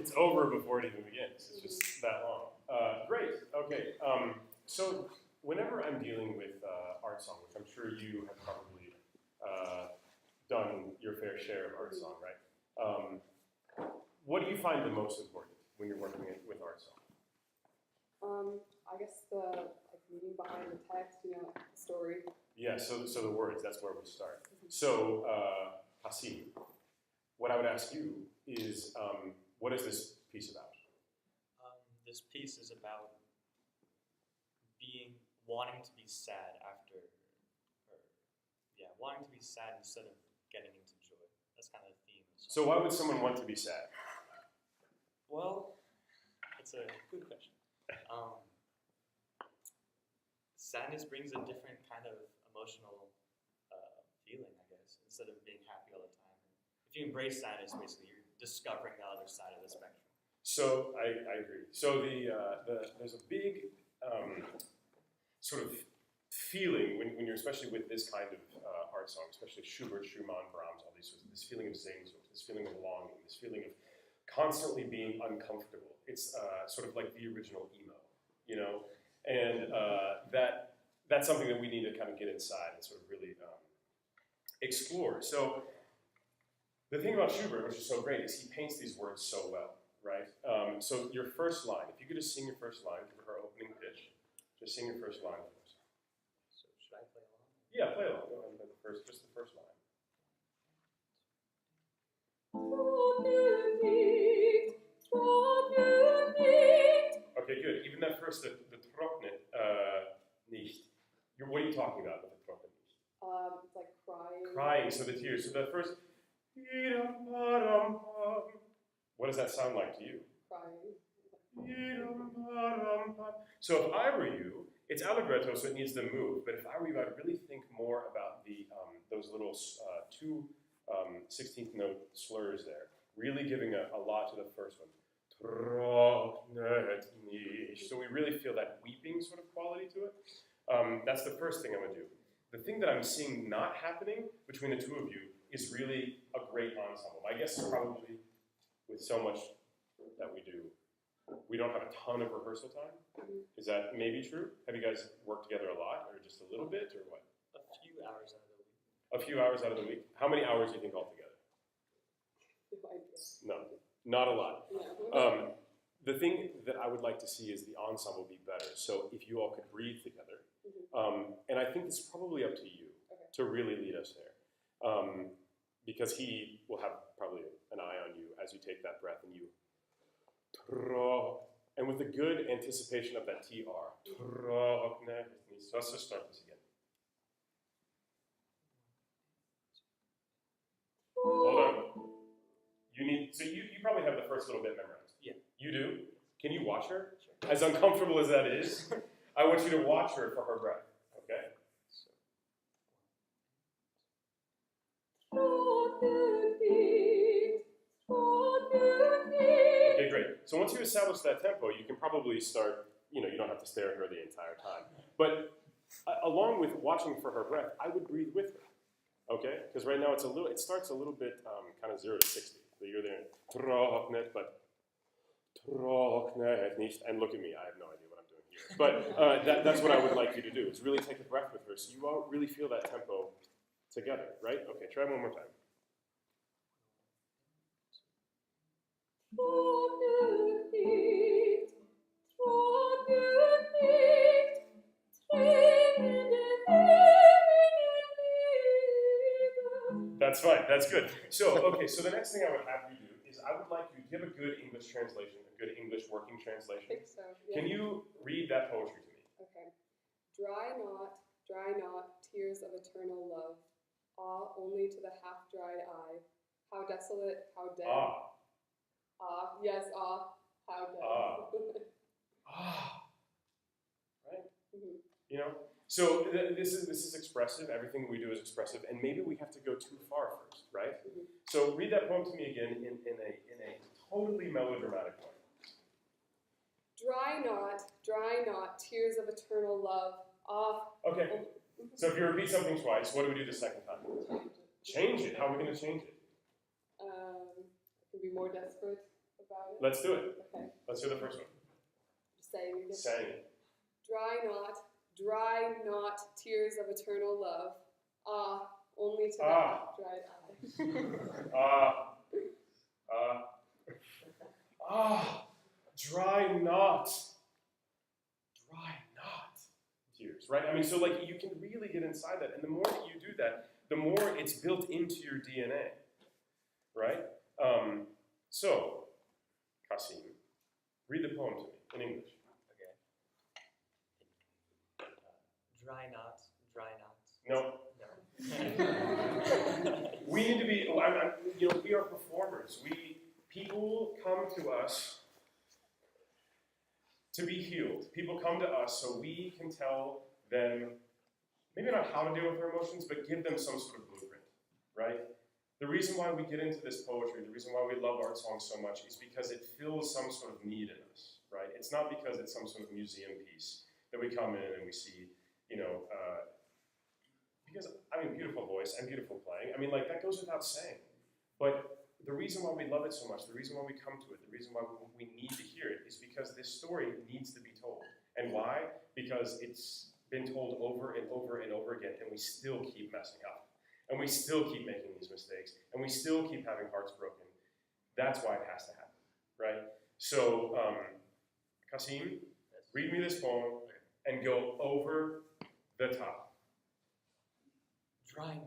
it's over before it even begins. It's just that long. Great. Okay. So whenever I'm dealing with art song, which I'm sure you have probably done your fair share of art song, right? What do you find the most important when you're working with art song? I guess the meaning behind the text, the story. Yeah. So the words. That's where we start. So Hasim, what I would ask you is, what is this piece about? This piece is about wanting to be sad wanting to be sad instead of getting into joy. That's kind of the theme. So why would someone want to be sad? Well, it's a good question. Sadness brings a different kind of emotional feeling, I guess, instead of being happy all the time. If you embrace sadness, basically, you're discovering the other side of the spectrum. So I agree. So there's a big sort of feeling when you're especially with this kind of art song, especially Schubert, Schumann, Brahms, all these sorts of, this feeling of Sehnsucht, this feeling of longing, this feeling of constantly being uncomfortable. It's sort of like the original emo, and that's something that we need to kind of get inside and sort of really explore. So the thing about Schubert, which is so great, is he paints these words so well, right? So your first line, if you could just sing your first line, give her opening pitch, just sing your first line for us. So should I play along? Yeah, play along. Go ahead and play just the first line. Okay, good. Even that first, the trocknet nicht. What are you talking about with the trocknet nicht? It's like crying. Crying, so the tears. So the first. What does that sound like to you? Crying. So if I were you, it's allegretto, so it needs to move. But if I were you, I'd really think more about the those little two 16th note slurs there, really giving a lot to the first one. So we really feel that weeping sort of quality to it. That's the first thing I'm going to do. The thing that I'm seeing not happening between the two of you is really a great ensemble. My guess is probably with so much that we do, we don't have a ton of rehearsal time. Is that maybe true? Have you guys worked together a lot, or just a little bit, or what? A few hours out of the week. A few hours out of the week? How many hours do you think altogether? No, not a lot. The thing that I would like to see is the ensemble be better. So if you all could breathe together, and I think it's probably up to you to really lead us there, because he will have probably an eye on you as you take that breath and you, and with a good anticipation of that TR. So let's just start this again. Hold on. You probably have the first little bit memorized. Yeah. You do? Can you watch her? Sure. As uncomfortable as that is, I want you to watch her for her breath, okay? Okay, great. So once you establish that tempo, you can probably start, you don't have to stare at her the entire time. But along with watching for her breath, I would breathe with her, okay? Because right now it starts a little bit kind of 0 to 60. So you're there, trocknet, but trocknet nicht, and look at me, I have no idea what I'm doing here. But that's what I would like you to do, is really take a breath with her so you all really feel that tempo together, right? Okay, try one more time. That's fine, that's good. So the next thing I would have you do is I would like you to give a good English translation, a good English working translation. I think so, yeah. Can you read that poetry to me? Okay. Dry not, tears of eternal love. Ah, only to the half-dried eye. How desolate, how dead. Yes, how dead. Right? So this is expressive. Everything we do is expressive, and maybe we have to go too far first, right? So read that poem to me again in a totally melodramatic way. Dry not, tears of eternal love. Okay. So if you repeat something twice, what do we do the second time? Change it. Change it. How are we going to change it? It can be more desperate. about it? Let's do it. Okay. Let's do the first one. Saying again. Saying. Dry not, tears of eternal love. Only to the half-dried eye. Dry not tears, right? I mean, so like you can really get inside that, and the more that you do that, the more it's built into your DNA, right? So, Kasim, read the poem to me in English. Okay. Dry knots. No. No. We need to be, we are performers. People come to us to be healed. People come to us so we can tell them, maybe not how to deal with their emotions, but give them some sort of blueprint, right? The reason why we get into this poetry, the reason why we love art songs so much is because it fills some sort of need in us, right? It's not because it's some sort of museum piece that we come in and we see, because, beautiful voice and beautiful playing. That goes without saying. But the reason why we love it so much, the reason why we come to it, the reason why we need to hear it is because this story needs to be told. And why? Because it's been told over and over and over again, and we still keep messing up. And we still keep making these mistakes, and we still keep having hearts broken. That's why it has to happen, right? So, Kasim, read me this poem and go over the top. Dry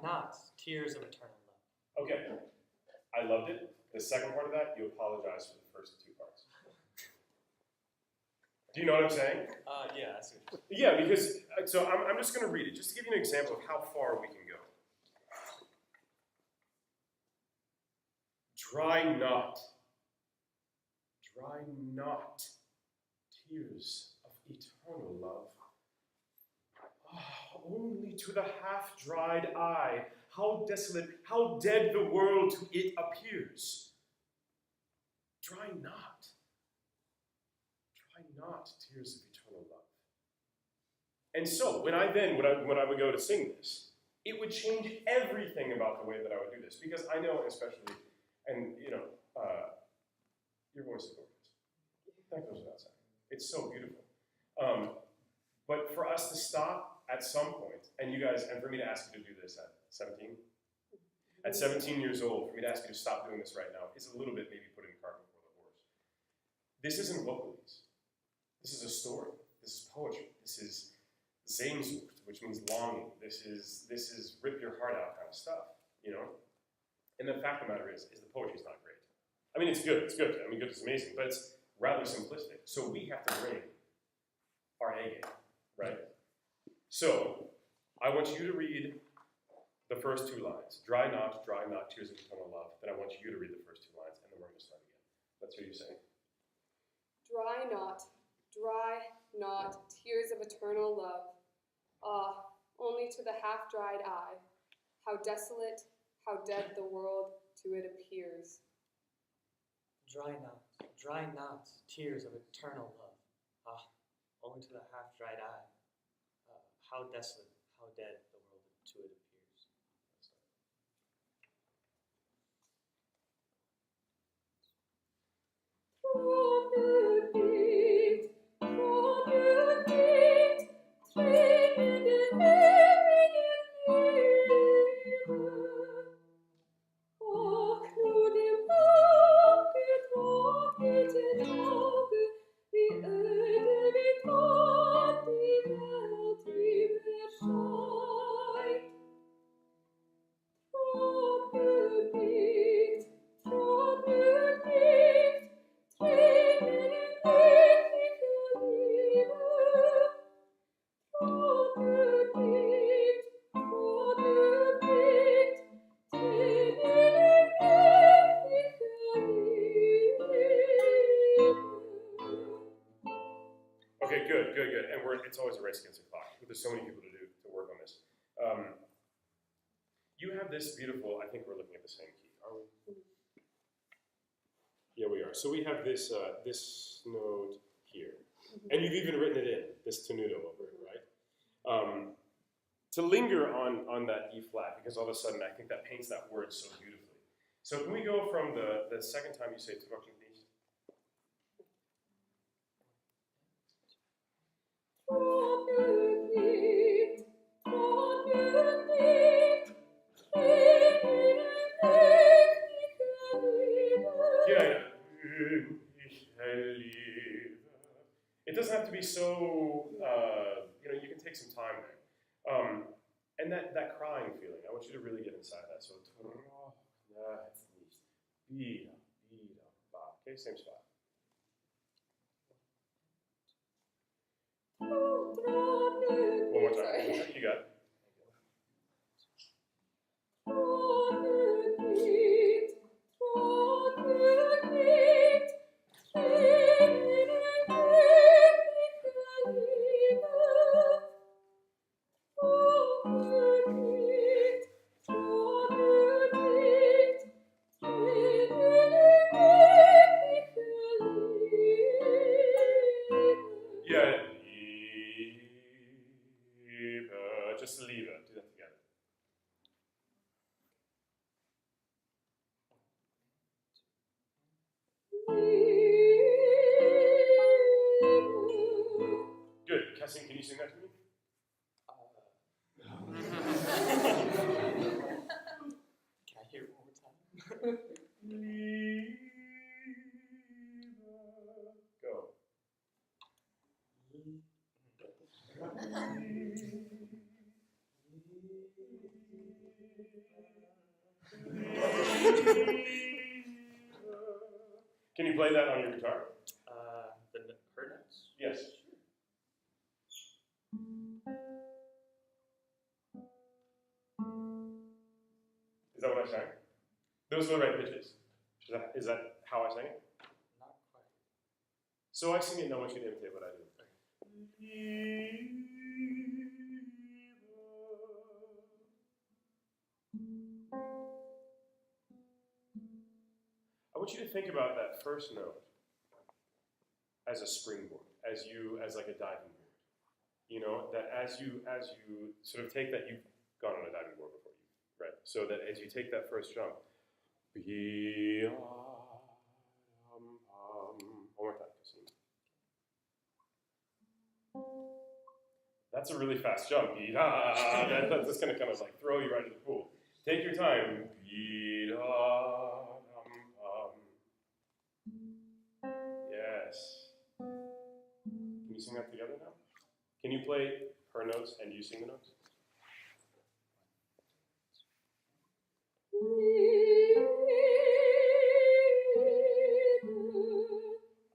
knots, tears of eternal love. Okay, I loved it. The second part of that, you apologize for the first two parts. Do you know what I'm saying? Yeah, I see. Yeah, because, so I'm just going to read it, just to give you an example of how far we can go. Dry not, tears of eternal love. Only to the half-dried eye, how desolate, how dead the world to it appears. Dry not, tears of eternal love. And so, when I would go to sing this, it would change everything about the way that I would do this, because I know, especially, and your voice is gorgeous. That goes without saying. It's so beautiful. But for us to stop at some point, and for me to ask you to do this at 17? At 17 years old, for me to ask you to stop doing this right now is a little bit maybe putting the cart before the horse. This isn't vocalese. This is a story. This is poetry. This is Sehnsucht, which means longing. This is rip your heart out kind of stuff, And the fact of the matter is the poetry is not great. It's good. It's good. Good is amazing, but it's rather simplistic. So we have to bring our A game, right? So, I want you to read the first two lines. Dry not, tears of eternal love. Then I want you to read the first two lines, and then we're going to start again. Let's hear you say. Dry not, tears of eternal love. Only to the half-dried eye, how desolate, how dead the world to it appears. Dry not, tears of eternal love. Only to the half-dried eye. How desolate, how dead the world to it appears. Okay, good. And it's always a race against the clock. There's so many people to work on this. You have this beautiful, I think we're looking at the same key, are we? Yeah, we are. So we have this note here. And you've even written it in, this tenuto over it, right? To linger on that E flat, because all of a sudden I think that paints that word so beautifully. So can we go from the second time you say trocken nicht? Yeah. It doesn't have to be so, you can take some time there. And that crying feeling, I want you to really get inside that. So, okay, same spot. One more time. Sorry. You got it. Yeah, just leave it. Do that together. Good. Cassie, can you sing that to me? Can I hear it one more time? Go. Can you play that on your guitar? Her notes? Yes. Is that what I sang? Those are the right pitches. Is that how I sang it? Not quite. So I sing it and I want you to imitate what I do. I want you to think about that first note as a springboard, as like a diving board. You know, that as you sort of take that, you've gone on a diving board before you, right? So that as you take that first jump, one more time. That's a really fast jump. That's going to kind of like throw you right into the pool. Take your time. Yes. Can you sing that together now? Can you play her notes and you sing the notes?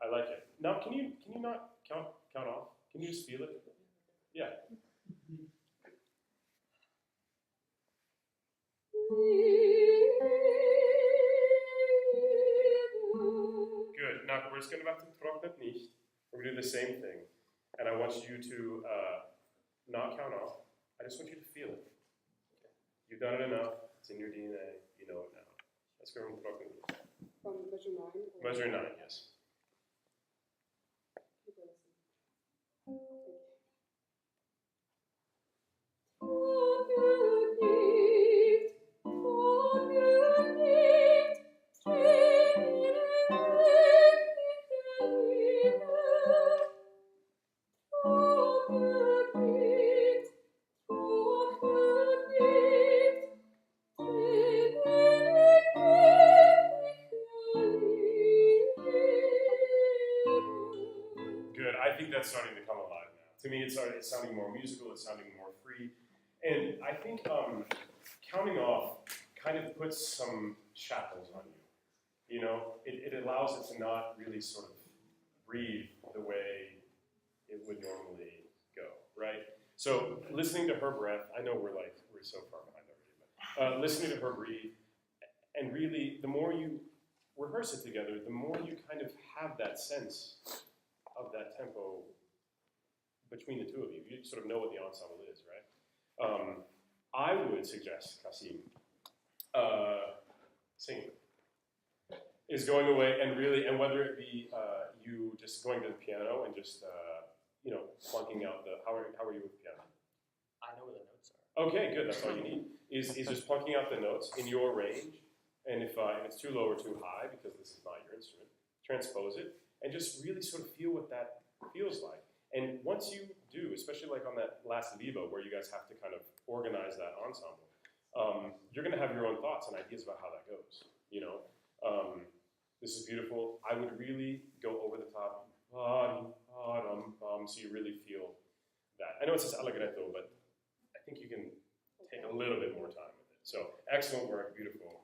I like it. Now, can you not count off? Can you just feel it? Yeah. Good. Now we're just going to trocknet nicht. We're going to do the same thing, and I want you to not count off. I just want you to feel it. You've done it enough. It's in your DNA. You know it now. Let's go from trocknet nicht. From measure 9? Measure 9, yes. Good. I think that's starting to come alive now. To me, it's sounding more musical. It's sounding more free. And I think counting off kind of puts some shackles on you. You know, it allows it to not really sort of breathe the way it would normally go, right? So listening to her breath, I know we're so far behind already, but listening to her breathe, and really, the more you rehearse it together, the more you kind of have that sense of that tempo between the two of you. You sort of know what the ensemble is, right? I would suggest, Kasim, singing is going away and really, and whether it be you just going to the piano and just, plunking out how are you with the piano? I know where the notes are. Okay, good, that's all you need, is just plunking out the notes in your range and if it's too low or too high, because this is not your instrument, transpose it, and just really sort of feel what that feels like. And once you do, especially like on that last levo where you guys have to kind of organize that ensemble, you're going to have your own thoughts and ideas about how that goes. You know, this is beautiful. I would really go over the top, so you really feel that. I know it says allegretto, but I think you can take a little bit more time with it. So excellent work, beautiful.